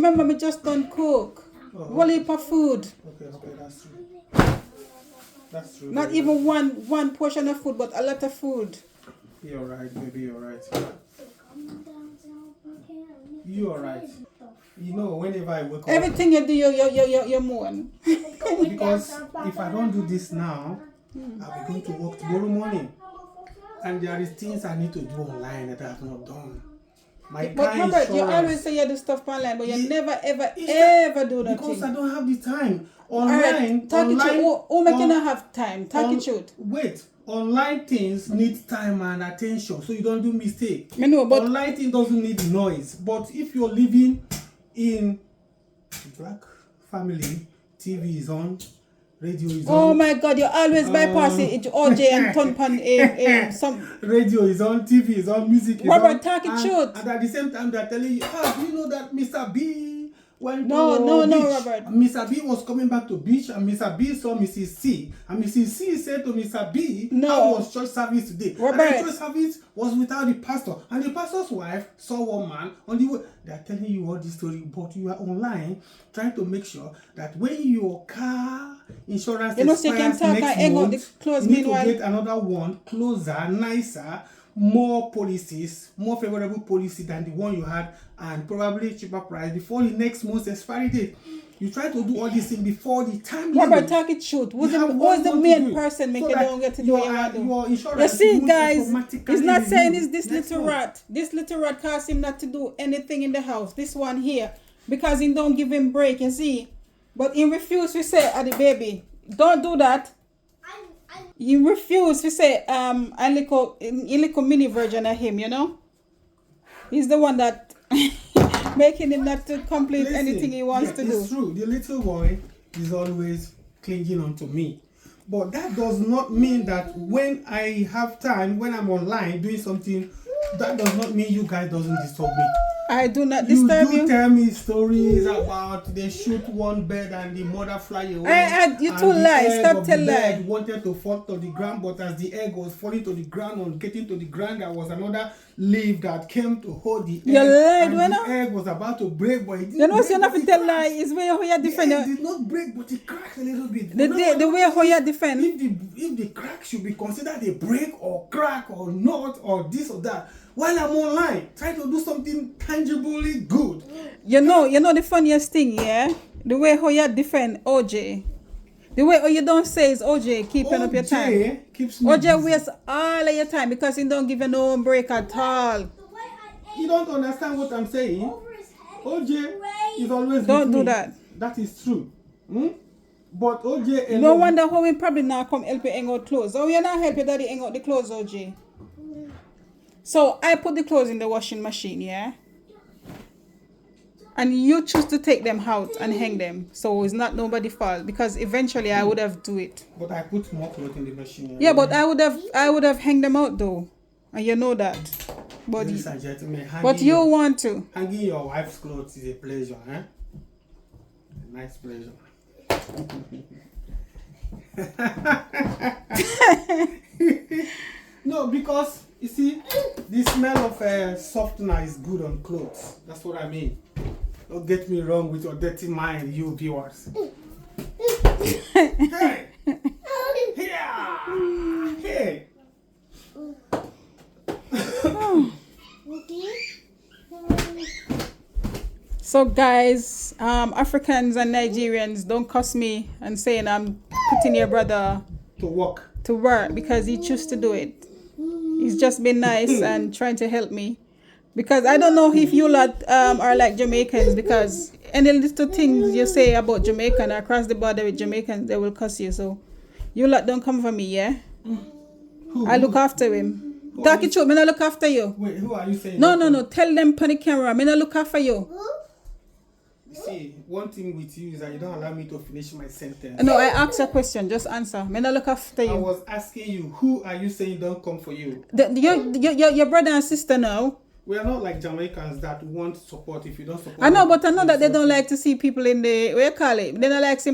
Remember, me just don't cook. One heap of food. Okay, that's true. That's true. Not even one portion of food, but a lot of food. You're right, baby, you're right. You're right. You know, whenever I wake up... Everything you do, you mourn. Because if I don't do this now, I'll be going to work tomorrow morning. And there is things I need to do online that I have not done. But Robert, you always say you do stuff online, but you never, ever do that. Because I don't have the time. Online, right, talk it truth. Who make you not have time? Talk it truth. Wait, online things need time and attention, so you don't do mistake. I know, but online thing doesn't need noise. But if you're living in black family, TV is on, radio is on. Oh my God, you always bypass it. OJ and Tonpan. Some radio is on, TV is on, music is Robert, on. talk it truth. And at the same time, they're telling you, do you know that Mr. B went no, to beach? Robert. Mr. B was coming back to beach, and Mr. B saw Mrs. C. And Mrs. C said to Mr. B, how was church service today? Robert. And the church service was without the pastor. And the pastor's wife saw one man on the way. They're telling you all this story, but you are online trying to make sure that when your car insurance expires next month, you need to get another one, closer, nicer, more policies, more favorable policy than the one you had, and probably cheaper price before the next month's expiry date. You try to do all these things before the time limit. Robert, talk it truth. Who's the main person make you don't get to do what you want to do? You see, guys, he's not saying it's this little rat. This little rat caused him not to do anything in the house. This one here. Because he don't give him break, you see. But he refused to say, the baby, don't do that. He refused to say, a little mini version of him, you know. He's the one that making him not to complete anything he wants to do. It's true. The little boy is always clinging on to me. But that does not mean that when I have time, when I'm online doing something, that does not mean you guys doesn't disturb me. I do not disturb you. You tell me stories about they shoot one bird and the mother fly away. You too lie. Stop telling lie. Wanted to fall to the ground, but as the egg was falling to the ground or getting to the ground, there was another leaf that came to hold the egg. You lied, and the egg was about to break, but it didn't. You know, so you have to tell lie. Is where you defend. The egg did not break, but it cracked a little bit. The way how you defend. If the crack should be considered a break or crack or not or this or that. While I'm online, trying to do something tangibly good. You know the funniest thing, yeah? The way how you defend OJ. The way how you don't say is OJ keeping up your time. Keeps me OJ busy. wastes all of your time because he don't give you no break at all. You don't understand what I'm saying? OJ is always Don't with do me. that. That is true. But OJ alone. No wonder how he probably not come help you hang out clothes. Oh, you not help your daddy hang out the clothes, OJ. So I put the clothes in the washing machine, yeah? And you choose to take them out and hang them. So it's not nobody's fault because eventually I would have do it. But I put more clothes in the machine. Yeah, but I would have hanged them out though. And you know that. But Ladies and gentlemen, you want to. Hanging your wife's clothes is a pleasure, eh? A nice pleasure. No, because you see, the smell of softener is good on clothes. That's what I mean. Don't get me wrong with your dirty mind, you viewers. Hey! Yeah! Hey! So guys, Africans and Nigerians, don't cuss me and saying I'm putting your brother to work because he chose to do it. He's just been nice and trying to help me. Because I don't know if you lot are like Jamaicans, because any little things you say about Jamaican or across the border with Jamaicans, they will cuss you. So you lot don't come for me, yeah? I look after him. Talk it true, I look after you. Wait, who are you saying? No. Tell them on the camera, I look after you. See, one thing with you is that you don't allow me to finish my sentence. No, I asked a question. Just answer. I look after you. I was asking you, who are you saying don't come for you? Your brother and sister now. We are not like Jamaicans that want support if you don't support. I know, but I know that they don't like to see people in the, what you call it? They don't like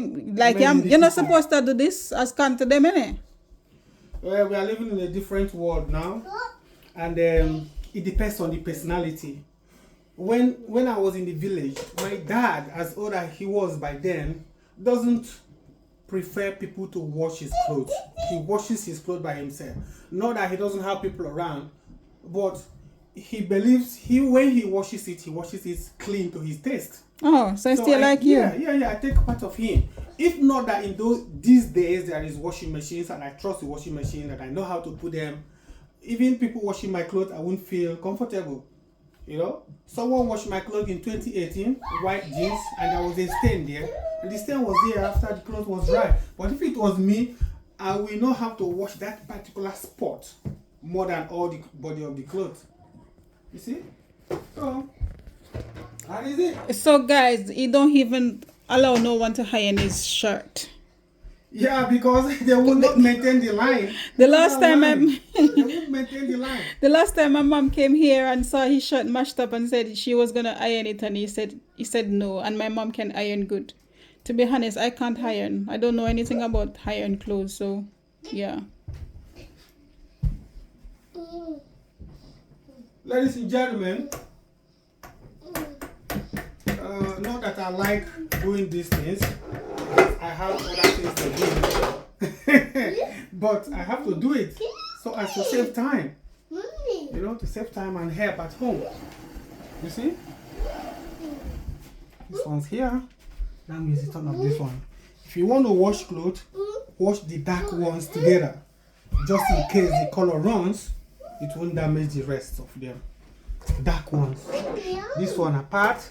you're not supposed to do this as come to them, innit? Well, we are living in a different world now. And it depends on the personality. when I was in the village, my dad, as old as he was by then, doesn't prefer people to wash his clothes. He washes his clothes by himself. Not that he doesn't have people around, but he believes when he washes it clean to his taste. Oh, so still like you? Yeah. I take part of him. If not that in these days there is washing machines and I trust the washing machine and I know how to put them. Even people washing my clothes, I wouldn't feel comfortable. You know, someone washed my clothes in 2018, white jeans, and there was a stain there. And the stain was there after the clothes was dry. But if it was me, I will not have to wash that particular spot more than all the body of the clothes. You see? So, that is it. So guys, you don't even allow no one to iron his shirt. Yeah, because they will not maintain the line. The last time they won't maintain the line. The last time my mom came here and saw his shirt mashed up and said she was gonna iron it, and he said no, and my mom can iron good. To be honest, I can't iron. I don't know anything about iron clothes, so yeah. Ladies and gentlemen, not that I like doing these things. I have other things to do. But I have to do it so as to save time. You know, to save time and help at home. You see? This one's here. That means the turn of this one. If you want to wash clothes, wash the dark ones together. Just in case the color runs, it won't damage the rest of them. Dark ones. This one apart.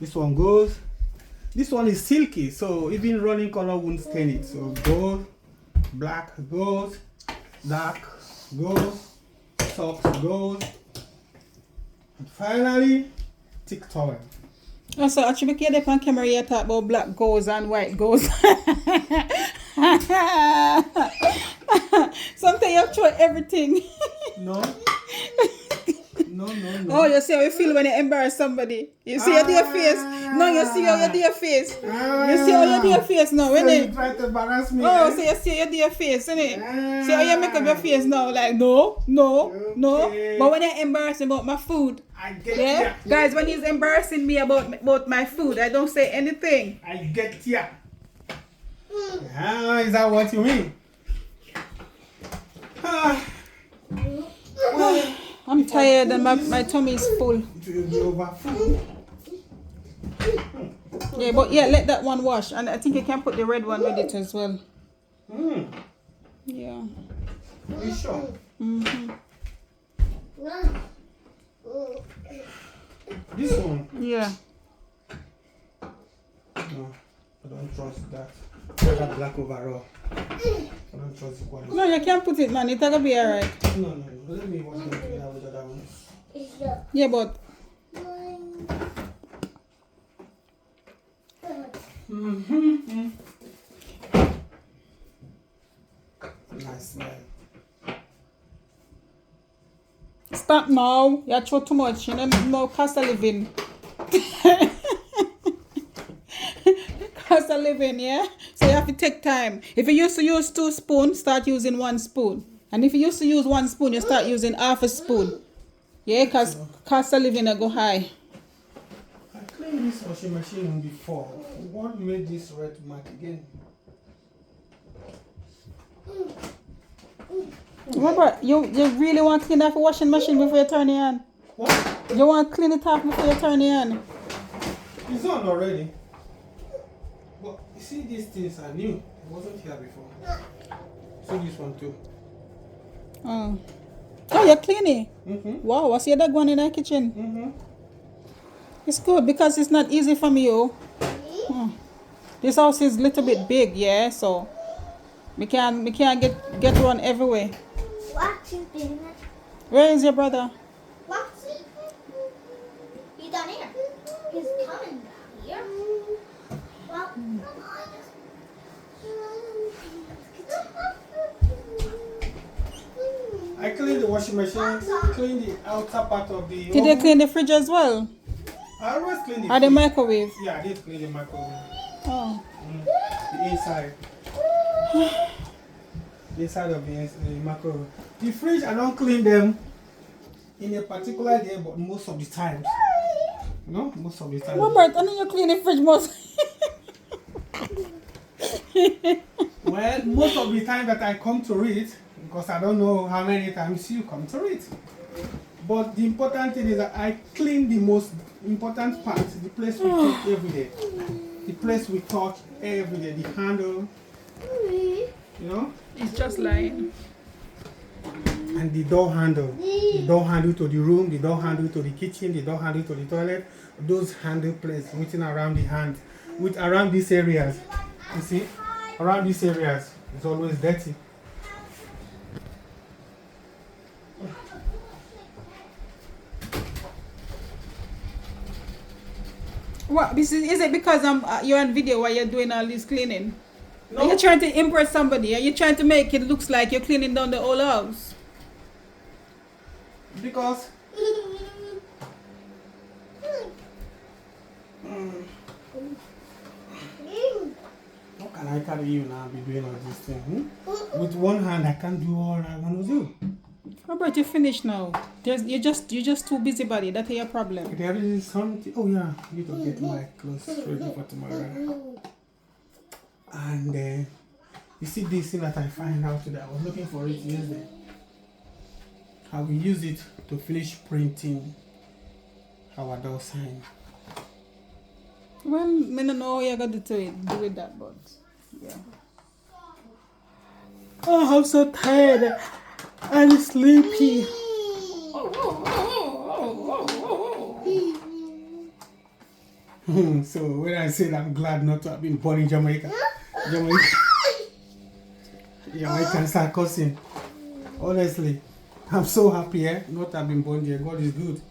This one goes. This one is silky, so even running color won't stain it. So gold, black goes, dark goes, socks goes, and finally, thick towel. Also, actually, make you on camera you talk about black goes and white goes. Sometimes you have to try everything. No. No. Oh, you see how you feel when you embarrass somebody. You see your dear face. No, you see how your dear face. You see how your dear face now, So innit? you try to embarrass me. Oh, so you see your dear face, innit? See how you make up your face now, like no. Okay. But when you're embarrassing about my food, I get yeah, ya. guys, when he's embarrassing me about my food, I don't say anything. I get ya. Is that what you mean? I'm tired and my tummy is full. It will be over food. Yeah, but yeah, let that one wash. And I think you can put the red one with it as well. Yeah. Are you sure? This one? Yeah. No, I don't trust that. I got black overall. I don't trust the quality. No, you can't put it, man. It's gonna be alright. No. Let me wash them together with the other one. Yeah, but Nice smell. stop now. You throw too much. You know, more cost of living. Cost of living, yeah? So you have to take time. If you used to use 2 spoons, start using 1 spoon. And if you used to use 1 spoon, you start using half a spoon. Yeah, because cost of living will go high. I cleaned this washing machine before. What made this red mark again? Remember, you really want to clean off the washing machine before you turn it on? What? You want to clean it off before you turn it on? It's on already. But you see, these things are new. It wasn't here before. So this one too. Oh, you're cleaning? Wow, I see that going in the kitchen. It's good because it's not easy for me, oh. This house is a little bit big, yeah, so we can't get run everywhere. What's he doing? Where is your brother? What's he? He's down here. He's coming down here. Well, I cleaned the washing machine, cleaned the outer part of the Did they clean the fridge as well? I always clean the Or the microwave? Yeah, I did clean the microwave. Oh. The inside. The inside of the microwave. The fridge, I don't clean them in a particular day, but most of the times. You know, most of the time. Robert, and then you clean the fridge most. Well, most of the time that I come to read, because I don't know how many times you come to read. But the important thing is that I clean the most important part, the place we touch every day. The place we touch every day, the handle, you know? It's just lying. And the door handle. The door handle to the room, the door handle to the kitchen, the door handle to the toilet. Those handle plates within around the hand, with around these areas. You see? Around these areas, it's always dirty. What? Is it because you're on video while you're doing all this cleaning? No. Are you trying to impress somebody? Are you trying to make it looks like you're cleaning down the whole house? Because how can I carry you now be doing all this thing? With one hand I can't do all I want to do. Robert, you're finished now. You're just too busybody. That's your problem. There is something. Oh yeah, I need to get my clothes ready for tomorrow. And you see this thing that I find out today. I was looking for it yesterday. I will use it to finish printing our door sign. Well, I don't know how you're going to do with that, but yeah. Oh, I'm so tired and sleepy. So when I said I'm glad not to have been born in Jamaica, Jamaicans are cussing. Honestly, I'm so happy not to have been born here. God is good.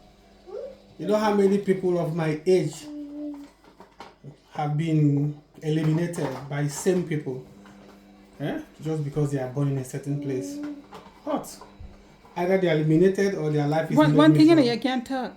You know how many people of my age have been eliminated by same people, just because they are born in a certain place. But either they are eliminated or their life is. One thing you can't talk.